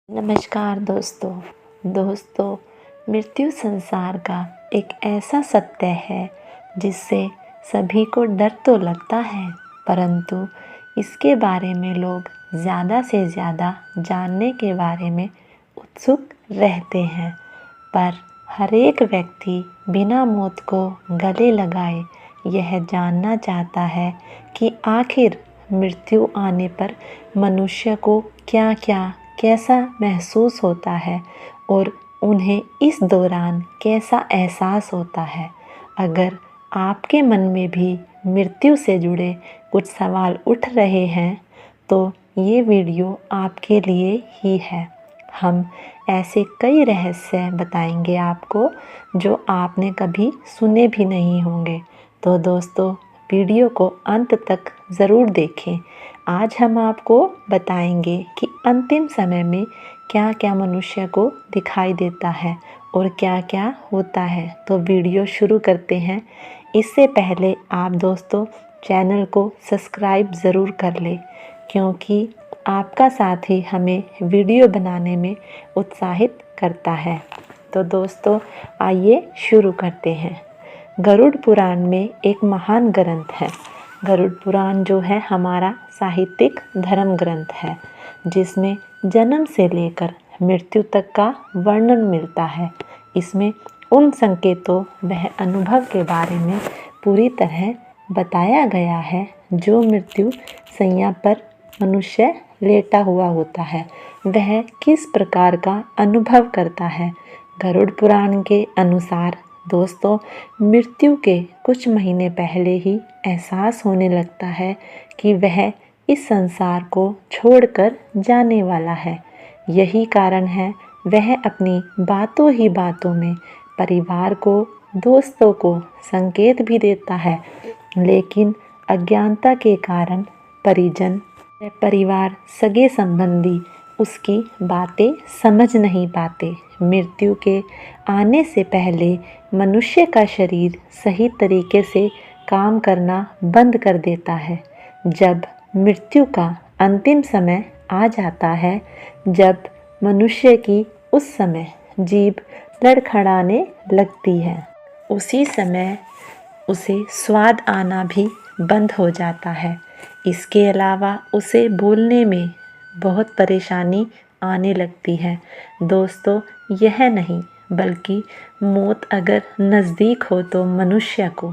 नमस्कार दोस्तों। मृत्यु संसार का एक ऐसा सत्य है जिससे सभी को डर तो लगता है, परंतु इसके बारे में लोग ज़्यादा से ज़्यादा जानने के बारे में उत्सुक रहते हैं। पर हर एक व्यक्ति बिना मौत को गले लगाए यह जानना चाहता है कि आखिर मृत्यु आने पर मनुष्य को कैसा महसूस होता है और उन्हें इस दौरान कैसा एहसास होता है। अगर आपके मन में भी मृत्यु से जुड़े कुछ सवाल उठ रहे हैं तो ये वीडियो आपके लिए ही है। हम ऐसे कई रहस्य बताएंगे आपको जो आपने कभी सुने भी नहीं होंगे। तो दोस्तों, वीडियो को अंत तक ज़रूर देखें। आज हम आपको बताएंगे कि अंतिम समय में क्या क्या मनुष्य को दिखाई देता है और क्या क्या होता है। तो वीडियो शुरू करते हैं। इससे पहले आप दोस्तों चैनल को सब्सक्राइब ज़रूर कर लें, क्योंकि आपका साथ ही हमें वीडियो बनाने में उत्साहित करता है। तो दोस्तों आइए शुरू करते हैं। गरुड़ पुराण में एक महान ग्रंथ है। गरुड़ पुराण जो है हमारा साहित्यिक धर्म ग्रंथ है, जिसमें जन्म से लेकर मृत्यु तक का वर्णन मिलता है। इसमें उन संकेतों वह अनुभव के बारे में पूरी तरह बताया गया है जो मृत्यु शैया पर मनुष्य लेटा हुआ होता है, वह किस प्रकार का अनुभव करता है। गरुड़ पुराण के अनुसार दोस्तों, मृत्यु के कुछ महीने पहले ही एहसास होने लगता है कि वह इस संसार को छोड़कर जाने वाला है। यही कारण है वह अपनी बातों ही बातों में परिवार को, दोस्तों को संकेत भी देता है, लेकिन अज्ञानता के कारण परिजन, परिवार, सगे संबंधी उसकी बातें समझ नहीं पाते। मृत्यु के आने से पहले मनुष्य का शरीर सही तरीके से काम करना बंद कर देता है। जब मृत्यु का अंतिम समय आ जाता है, जब मनुष्य की उस समय जीभ लड़खड़ाने लगती है, उसी समय उसे स्वाद आना भी बंद हो जाता है। इसके अलावा उसे बोलने में बहुत परेशानी आने लगती है। दोस्तों, यह नहीं बल्कि मौत अगर नज़दीक हो तो मनुष्य को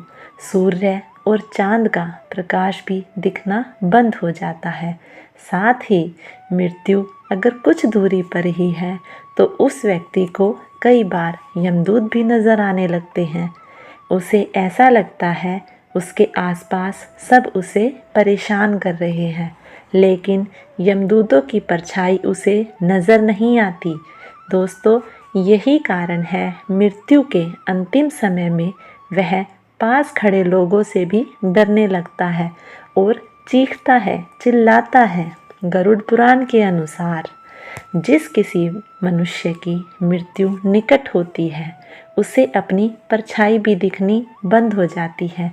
सूर्य और चांद का प्रकाश भी दिखना बंद हो जाता है। साथ ही मृत्यु अगर कुछ दूरी पर ही है तो उस व्यक्ति को कई बार यमदूत भी नज़र आने लगते हैं। उसे ऐसा लगता है उसके आसपास सब उसे परेशान कर रहे हैं, लेकिन यमदूतों की परछाई उसे नज़र नहीं आती। दोस्तों, यही कारण है मृत्यु के अंतिम समय में वह पास खड़े लोगों से भी डरने लगता है और चीखता है, चिल्लाता है। गरुड़ पुराण के अनुसार जिस किसी मनुष्य की मृत्यु निकट होती है उसे अपनी परछाई भी दिखनी बंद हो जाती है।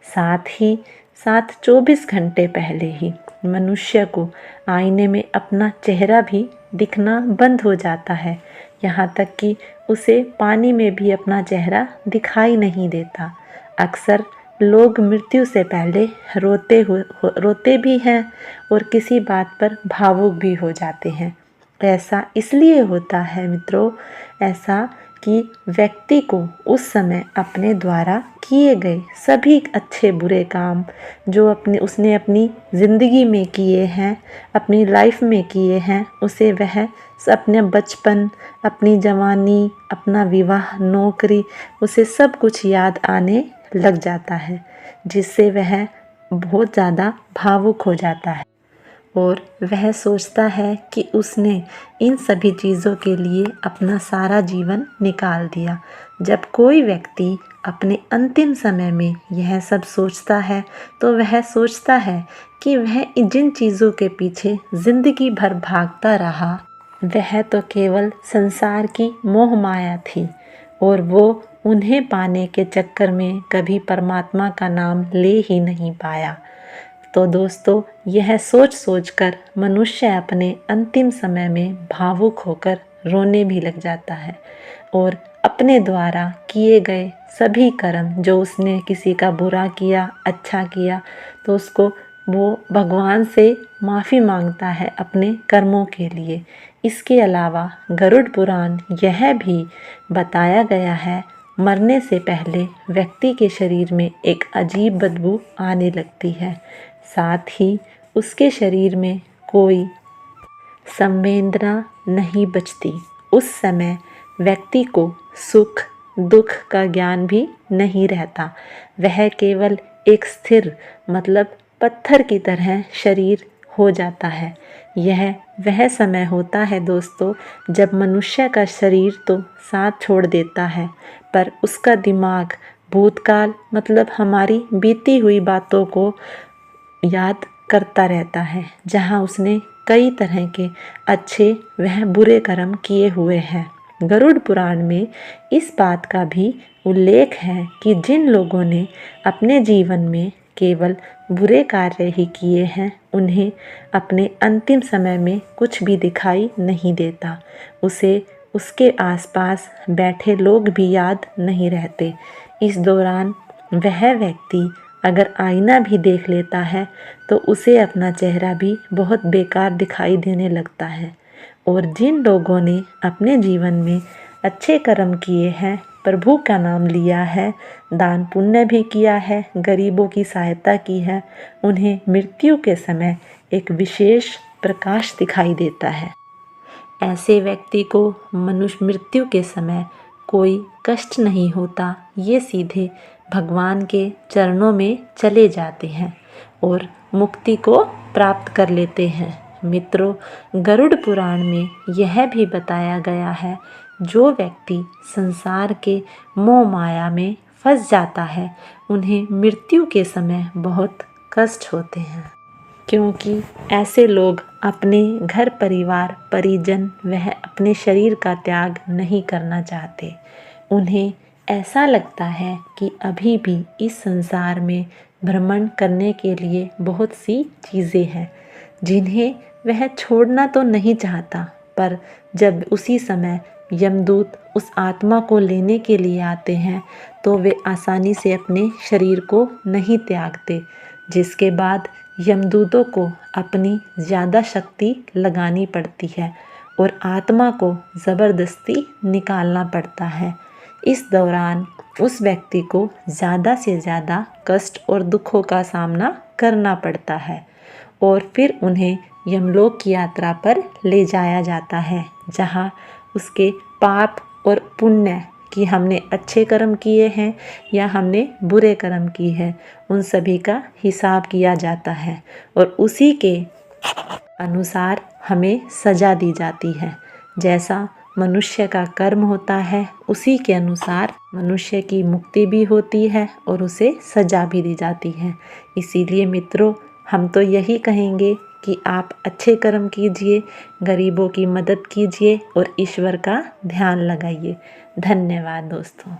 साथ ही साथ 24 घंटे पहले ही मनुष्य को आईने में अपना चेहरा भी दिखना बंद हो जाता है। यहाँ तक कि उसे पानी में भी अपना चेहरा दिखाई नहीं देता। अक्सर लोग मृत्यु से पहले रोते भी हैं और किसी बात पर भावुक भी हो जाते हैं। ऐसा इसलिए होता है मित्रों, ऐसा कि व्यक्ति को उस समय अपने द्वारा किए गए सभी अच्छे बुरे काम जो उसने अपनी ज़िंदगी में किए हैं, अपनी लाइफ में किए हैं, उसे वह अपने बचपन, अपनी जवानी, अपना विवाह, नौकरी, उसे सब कुछ याद आने लग जाता है, जिससे वह बहुत ज़्यादा भावुक हो जाता है और वह सोचता है कि उसने इन सभी चीज़ों के लिए अपना सारा जीवन निकाल दिया। जब कोई व्यक्ति अपने अंतिम समय में यह सब सोचता है तो वह सोचता है कि वह जिन चीज़ों के पीछे ज़िंदगी भर भागता रहा, वह तो केवल संसार की मोह माया थी और वो उन्हें पाने के चक्कर में कभी परमात्मा का नाम ले ही नहीं पाया। तो दोस्तों यह सोच सोचकर मनुष्य अपने अंतिम समय में भावुक होकर रोने भी लग जाता है और अपने द्वारा किए गए सभी कर्म, जो उसने किसी का बुरा किया, अच्छा किया, तो उसको वो भगवान से माफ़ी मांगता है अपने कर्मों के लिए। इसके अलावा गरुड़ पुराण यह भी बताया गया है, मरने से पहले व्यक्ति के शरीर में एक अजीब बदबू आने लगती है, साथ ही उसके शरीर में कोई संवेदना नहीं बचती। उस समय व्यक्ति को सुख दुख का ज्ञान भी नहीं रहता। वह केवल एक स्थिर मतलब पत्थर की तरह शरीर हो जाता है। यह वह समय होता है दोस्तों जब मनुष्य का शरीर तो साथ छोड़ देता है, पर उसका दिमाग भूतकाल मतलब हमारी बीती हुई बातों को याद करता रहता है, जहाँ उसने कई तरह के अच्छे वह बुरे कर्म किए हुए हैं। गरुड़ पुराण में इस बात का भी उल्लेख है कि जिन लोगों ने अपने जीवन में केवल बुरे कार्य ही किए हैं, उन्हें अपने अंतिम समय में कुछ भी दिखाई नहीं देता। उसे उसके आसपास बैठे लोग भी याद नहीं रहते। इस दौरान वह व्यक्ति अगर आईना भी देख लेता है तो उसे अपना चेहरा भी बहुत बेकार दिखाई देने लगता है। और जिन लोगों ने अपने जीवन में अच्छे कर्म किए हैं, प्रभु का नाम लिया है, दान पुण्य भी किया है, गरीबों की सहायता की है, उन्हें मृत्यु के समय एक विशेष प्रकाश दिखाई देता है। ऐसे व्यक्ति को मनुष्य मृत्यु के समय कोई कष्ट नहीं होता। ये सीधे भगवान के चरणों में चले जाते हैं और मुक्ति को प्राप्त कर लेते हैं। मित्रों, गरुड़ पुराण में यह भी बताया गया है, जो व्यक्ति संसार के मोह माया में फंस जाता है, उन्हें मृत्यु के समय बहुत कष्ट होते हैं, क्योंकि ऐसे लोग अपने घर परिवार परिजन वह अपने शरीर का त्याग नहीं करना चाहते। उन्हें ऐसा लगता है कि अभी भी इस संसार में भ्रमण करने के लिए बहुत सी चीज़ें हैं जिन्हें वह छोड़ना तो नहीं चाहता, पर जब उसी समय यमदूत उस आत्मा को लेने के लिए आते हैं तो वे आसानी से अपने शरीर को नहीं त्यागते, जिसके बाद यमदूतों को अपनी ज़्यादा शक्ति लगानी पड़ती है और आत्मा को ज़बरदस्ती निकालना पड़ता है। इस दौरान उस व्यक्ति को ज़्यादा से ज़्यादा कष्ट और दुखों का सामना करना पड़ता है और फिर उन्हें यमलोक की यात्रा पर ले जाया जाता है, जहाँ उसके पाप और पुण्य कि हमने अच्छे कर्म किए हैं या हमने बुरे कर्म किए हैं, उन सभी का हिसाब किया जाता है और उसी के अनुसार हमें सज़ा दी जाती है। जैसा मनुष्य का कर्म होता है, उसी के अनुसार मनुष्य की मुक्ति भी होती है और उसे सज़ा भी दी जाती है। इसीलिए मित्रों, हम तो यही कहेंगे कि आप अच्छे कर्म कीजिए, गरीबों की मदद कीजिए और ईश्वर का ध्यान लगाइए। धन्यवाद दोस्तों।